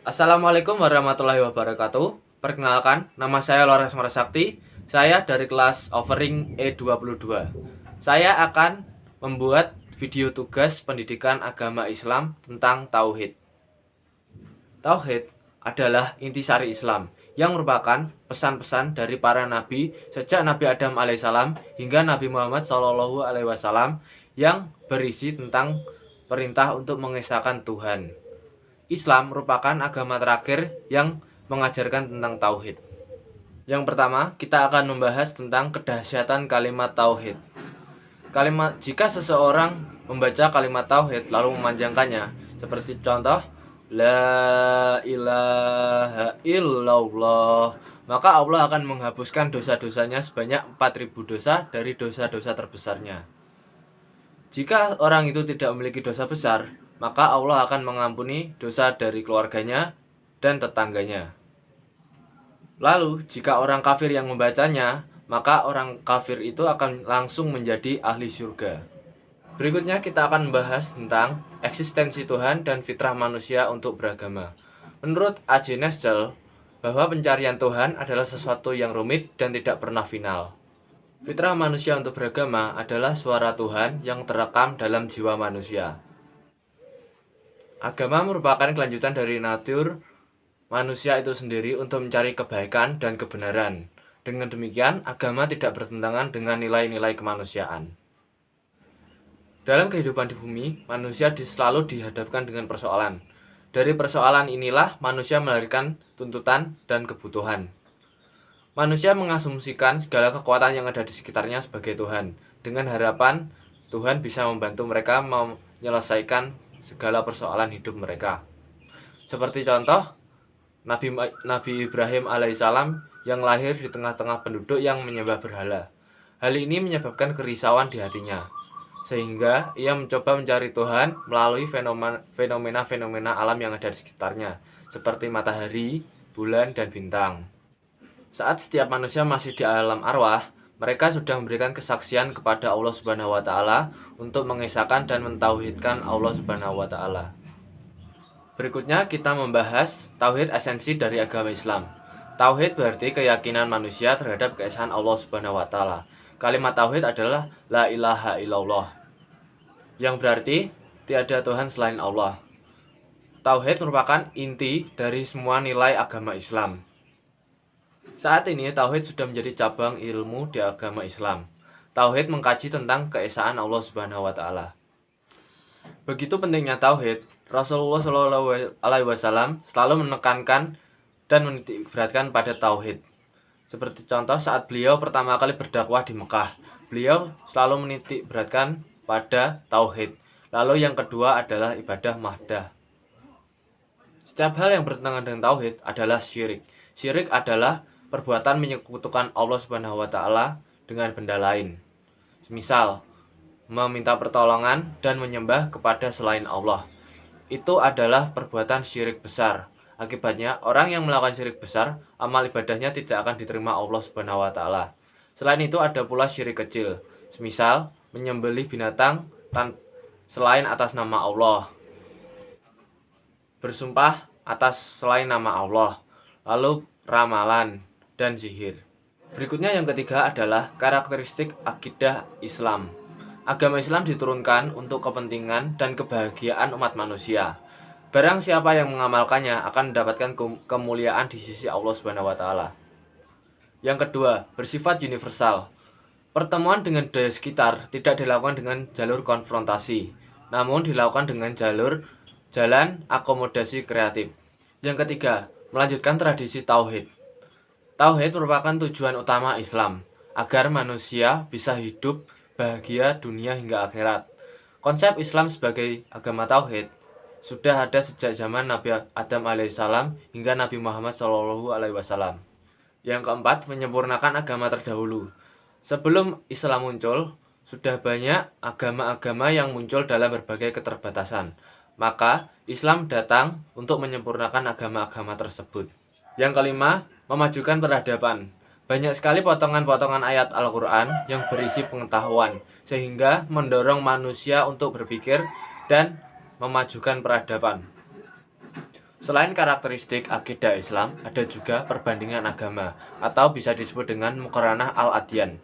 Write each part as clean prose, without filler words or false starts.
Assalamualaikum warahmatullahi wabarakatuh. Perkenalkan, nama saya Lawrence Marasakti. Saya dari kelas Offering E22. Saya akan membuat video tugas pendidikan agama Islam tentang Tauhid. Tauhid adalah intisari Islam yang merupakan pesan-pesan dari para nabi sejak Nabi Adam alaihissalam hingga Nabi Muhammad Shallallahu alaihi wasallam yang berisi tentang perintah untuk mengesahkan Tuhan. Islam merupakan agama terakhir yang mengajarkan tentang tauhid. Yang pertama, kita akan membahas tentang kedahsyatan kalimat tauhid. Jika seseorang membaca kalimat tauhid lalu memanjangkannya, seperti contoh la ilaha illallah, maka Allah akan menghapuskan dosa-dosanya sebanyak 4.000 dosa dari dosa-dosa terbesarnya. Jika orang itu tidak memiliki dosa besar, maka Allah akan mengampuni dosa dari keluarganya dan tetangganya. Lalu, jika orang kafir yang membacanya, maka orang kafir itu akan langsung menjadi ahli surga. Berikutnya kita akan membahas tentang eksistensi Tuhan dan fitrah manusia untuk beragama. Menurut A.J. Neschel, bahwa pencarian Tuhan adalah sesuatu yang rumit dan tidak pernah final. Fitrah manusia untuk beragama adalah suara Tuhan yang terekam dalam jiwa manusia. Agama merupakan kelanjutan dari natur manusia itu sendiri untuk mencari kebaikan dan kebenaran. Dengan demikian, agama tidak bertentangan dengan nilai-nilai kemanusiaan. Dalam kehidupan di bumi, manusia selalu dihadapkan dengan persoalan. Dari persoalan inilah manusia melahirkan tuntutan dan kebutuhan. Manusia mengasumsikan segala kekuatan yang ada di sekitarnya sebagai Tuhan, dengan harapan Tuhan bisa membantu mereka menyelesaikan segala persoalan hidup mereka. Seperti contoh, Nabi Ibrahim alaihissalam yang lahir di tengah-tengah penduduk yang menyembah berhala. Hal ini menyebabkan kerisauan di hatinya, sehingga ia mencoba mencari Tuhan melalui fenomena-fenomena alam yang ada di sekitarnya, seperti matahari, bulan, dan bintang. Saat setiap manusia masih di alam arwah, mereka sudah memberikan kesaksian kepada Allah Subhanahu wa taala untuk mengesahkan dan mentauhidkan Allah Subhanahu wa taala. Berikutnya kita membahas tauhid esensi dari agama Islam. Tauhid berarti keyakinan manusia terhadap keesaan Allah Subhanahu wa taala. Kalimat tauhid adalah la ilaha illallah, yang berarti tiada Tuhan selain Allah. Tauhid merupakan inti dari semua nilai agama Islam. Saat ini, Tauhid sudah menjadi cabang ilmu di agama Islam. Tauhid mengkaji tentang keesaan Allah Subhanahu wa taala. Begitu pentingnya Tauhid, Rasulullah Shallallahu alaihi wasallam selalu menekankan dan menitikberatkan pada Tauhid. Seperti contoh saat beliau pertama kali berdakwah di Mekah, beliau selalu menitikberatkan pada Tauhid. Lalu yang kedua adalah ibadah mahdah. Setiap hal yang bertentangan dengan Tauhid adalah syirik. Syirik adalah perbuatan menyekutukan Allah Subhanahu wa taala dengan benda lain. Misal, meminta pertolongan dan menyembah kepada selain Allah. Itu adalah perbuatan syirik besar. Akibatnya, orang yang melakukan syirik besar, amal ibadahnya tidak akan diterima Allah Subhanahu wa taala. Selain itu ada pula syirik kecil. Misal, menyembelih binatang selain atas nama Allah. Bersumpah atas selain nama Allah. Lalu ramalan dan sihir. Berikutnya yang ketiga adalah karakteristik akidah Islam. Agama Islam diturunkan untuk kepentingan dan kebahagiaan umat manusia. Barang siapa yang mengamalkannya akan mendapatkan kemuliaan di sisi Allah Subhanahu wa taala. Yang kedua, bersifat universal. Pertemuan dengan budaya sekitar tidak dilakukan dengan jalur konfrontasi, namun dilakukan dengan jalan akomodasi kreatif. Yang ketiga, melanjutkan tradisi tauhid. Tauhid merupakan tujuan utama Islam, agar manusia bisa hidup bahagia dunia hingga akhirat. Konsep Islam sebagai agama tauhid sudah ada sejak zaman Nabi Adam alaihissalam hingga Nabi Muhammad Shallallahu alaihi wasallam. Yang keempat, menyempurnakan agama terdahulu. Sebelum Islam muncul, sudah banyak agama-agama yang muncul dalam berbagai keterbatasan. Maka, Islam datang untuk menyempurnakan agama-agama tersebut. Yang kelima, memajukan peradaban. Banyak sekali potongan-potongan ayat Al-Quran yang berisi pengetahuan, sehingga mendorong manusia untuk berpikir dan memajukan peradaban. Selain karakteristik akidah Islam, ada juga perbandingan agama, atau bisa disebut dengan muqaranah al-adyan.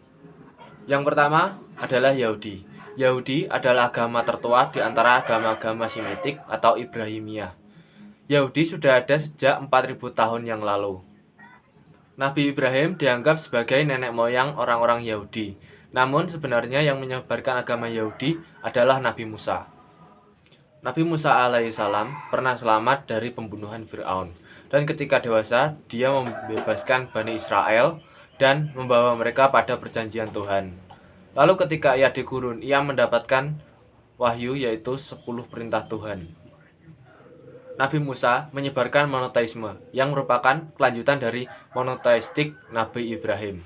Yang pertama adalah Yahudi. Yahudi adalah agama tertua di antara agama-agama Semitik atau Ibrahimiyah. Yahudi sudah ada sejak 4000 tahun yang lalu. Nabi Ibrahim dianggap sebagai nenek moyang orang-orang Yahudi. Namun sebenarnya yang menyebarkan agama Yahudi adalah Nabi Musa. Nabi Musa alaihissalam pernah selamat dari pembunuhan Fir'aun. Dan ketika dewasa, dia membebaskan Bani Israel dan membawa mereka pada perjanjian Tuhan. Lalu ketika ia di gurun, ia mendapatkan wahyu yaitu 10 perintah Tuhan. Nabi Musa menyebarkan monoteisme yang merupakan kelanjutan dari monoteistik Nabi Ibrahim.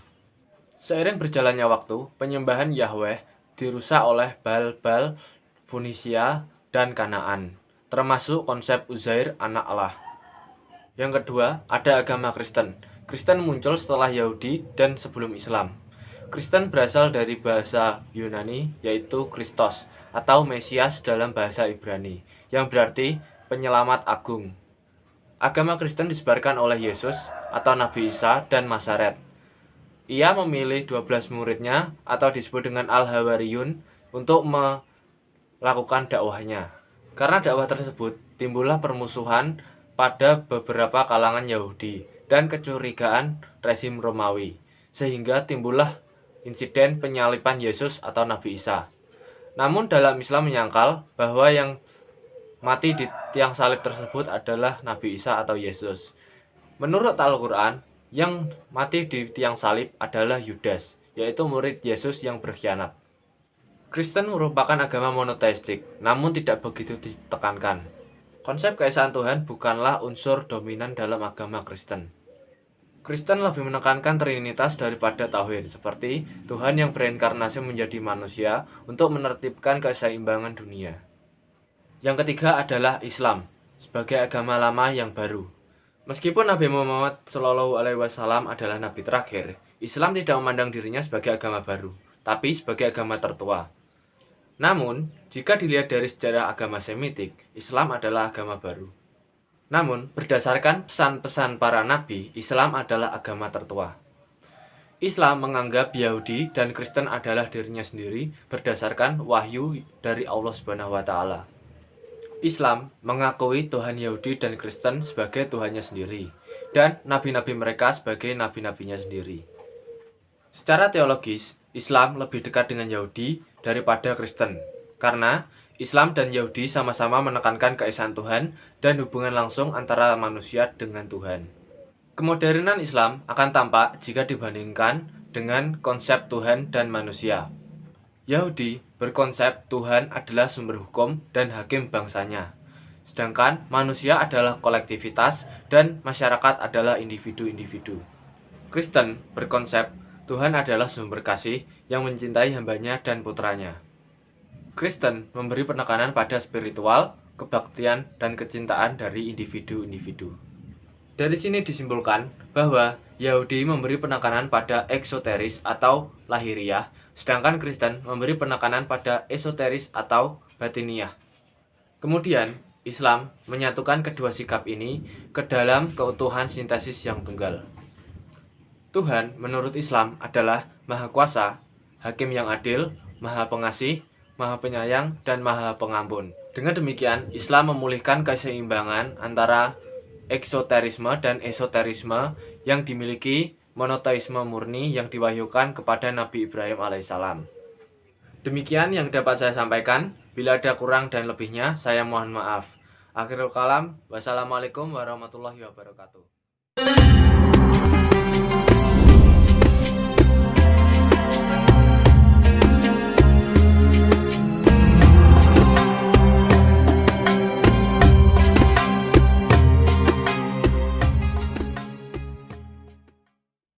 Seiring berjalannya waktu, penyembahan Yahweh dirusak oleh Baal-Baal, Funisia, dan Kanaan, termasuk konsep Uzair anak Allah. Yang kedua, ada agama Kristen. Kristen muncul setelah Yahudi dan sebelum Islam. Kristen berasal dari bahasa Yunani, yaitu Kristos, atau Mesias dalam bahasa Ibrani, yang berarti penyelamat agung. Agama Kristen disebarkan oleh Yesus atau Nabi Isa dan Masaret. Ia memilih 12 muridnya atau disebut dengan Al-Hawariyun untuk melakukan dakwahnya. Karena dakwah tersebut, timbullah permusuhan pada beberapa kalangan Yahudi dan kecurigaan rezim Romawi, sehingga timbullah insiden penyaliban Yesus atau Nabi Isa. Namun dalam Islam menyangkal bahwa yang mati di tiang salib tersebut adalah Nabi Isa atau Yesus. Menurut Al-Quran, yang mati di tiang salib adalah Yudas, yaitu murid Yesus yang berkhianat. Kristen merupakan agama monoteistik, namun tidak begitu ditekankan. Konsep keesaan Tuhan bukanlah unsur dominan dalam agama Kristen. Kristen lebih menekankan trinitas daripada tauhid, seperti Tuhan yang berinkarnasi menjadi manusia untuk menertibkan keseimbangan dunia. Yang ketiga adalah Islam, sebagai agama lama yang baru. Meskipun Nabi Muhammad SAW adalah nabi terakhir, Islam tidak memandang dirinya sebagai agama baru, tapi sebagai agama tertua. Namun, jika dilihat dari sejarah agama Semitik, Islam adalah agama baru. Namun, berdasarkan pesan-pesan para nabi, Islam adalah agama tertua. Islam menganggap Yahudi dan Kristen adalah dirinya sendiri berdasarkan wahyu dari Allah Subhanahu wa Ta'ala. Islam mengakui Tuhan Yahudi dan Kristen sebagai Tuhannya sendiri, dan nabi-nabi mereka sebagai nabi-nabinya sendiri. Secara teologis, Islam lebih dekat dengan Yahudi daripada Kristen, karena Islam dan Yahudi sama-sama menekankan keesaan Tuhan dan hubungan langsung antara manusia dengan Tuhan. Kemodernan Islam akan tampak jika dibandingkan dengan konsep Tuhan dan manusia. Yahudi berkonsep Tuhan adalah sumber hukum dan hakim bangsanya, sedangkan manusia adalah kolektivitas dan masyarakat adalah individu-individu. Kristen berkonsep Tuhan adalah sumber kasih yang mencintai hambanya dan putranya. Kristen memberi penekanan pada spiritual, kebaktian, dan kecintaan dari individu-individu. Dari sini disimpulkan bahwa Yahudi memberi penekanan pada eksoteris atau lahiriah, sedangkan Kristen memberi penekanan pada esoteris atau batiniah. Kemudian, Islam menyatukan kedua sikap ini ke dalam keutuhan sintesis yang tunggal. Tuhan menurut Islam adalah Maha Kuasa, Hakim yang adil, Maha Pengasih, Maha Penyayang, dan Maha Pengampun. Dengan demikian, Islam memulihkan keseimbangan antara eksoterisme dan esoterisme yang dimiliki monoteisme murni yang diwahyukan kepada Nabi Ibrahim alaihissalam. Demikian yang dapat saya sampaikan. Bila ada kurang dan lebihnya, saya mohon maaf. Akhirul kalam, wassalamualaikum warahmatullahi wabarakatuh.